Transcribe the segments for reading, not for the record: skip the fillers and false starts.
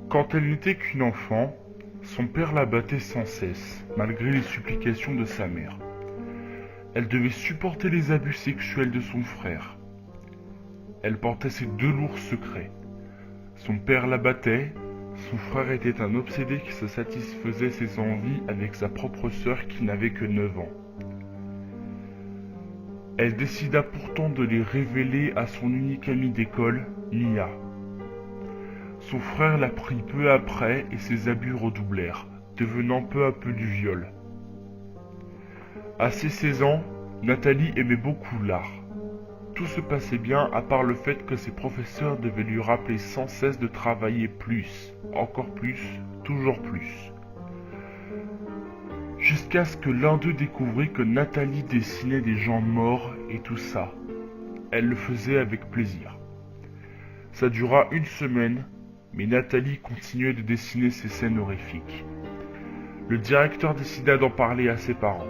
Quand elle n'était qu'une enfant, son père la battait sans cesse, malgré les supplications de sa mère. Elle devait supporter les abus sexuels de son frère. Elle portait ses deux lourds secrets. Son père la battait, son frère était un obsédé qui se satisfaisait ses envies avec sa propre sœur qui n'avait que 9 ans. Elle décida pourtant de les révéler à son unique amie d'école, Mia. Son frère l'apprit peu après et ses abus redoublèrent, devenant peu à peu du viol. À ses 16 ans, Nathalie aimait beaucoup l'art. Tout se passait bien à part le fait que ses professeurs devaient lui rappeler sans cesse de travailler plus, encore plus, toujours plus. Jusqu'à ce que l'un d'eux découvrit que Nathalie dessinait des gens morts et tout ça. Elle le faisait avec plaisir. Ça dura une semaine, mais Nathalie continuait de dessiner ces scènes horrifiques. Le directeur décida d'en parler à ses parents.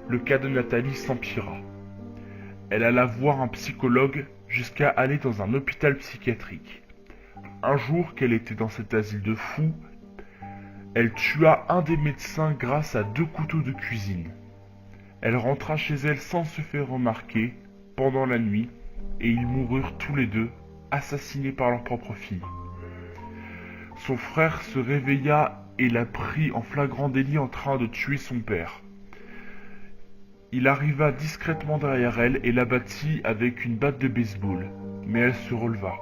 Le cas de Nathalie s'empira. Elle alla voir un psychologue jusqu'à aller dans un hôpital psychiatrique. Un jour qu'elle était dans cet asile de fous, elle tua un des médecins grâce à 2 couteaux de cuisine. Elle rentra chez elle sans se faire remarquer pendant la nuit et ils moururent tous les deux, assassinés par leur propre fille. Son frère se réveilla et la prit en flagrant délit en train de tuer son père. Il arriva discrètement derrière elle et l'abattit avec une batte de baseball, mais elle se releva.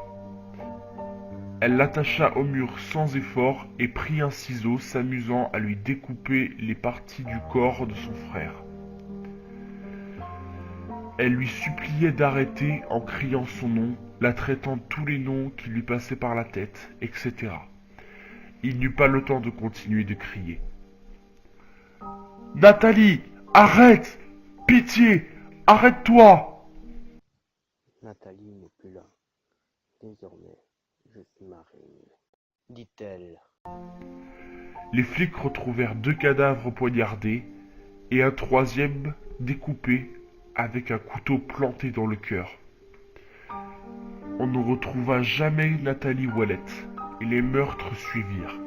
Elle l'attacha au mur sans effort et prit un ciseau, s'amusant à lui découper les parties du corps de son frère. Elle lui suppliait d'arrêter en criant son nom, la traitant de tous les noms qui lui passaient par la tête, etc. Il n'eut pas le temps de continuer de crier. « Nathalie, arrête! Pitié, arrête-toi !» Nathalie n'est plus là. Désormais, je suis ma reine, dit-elle. Les flics retrouvèrent 2 cadavres poignardés et un troisième découpé avec un couteau planté dans le cœur. On ne retrouva jamais Nathalie Ouellette et les meurtres suivirent.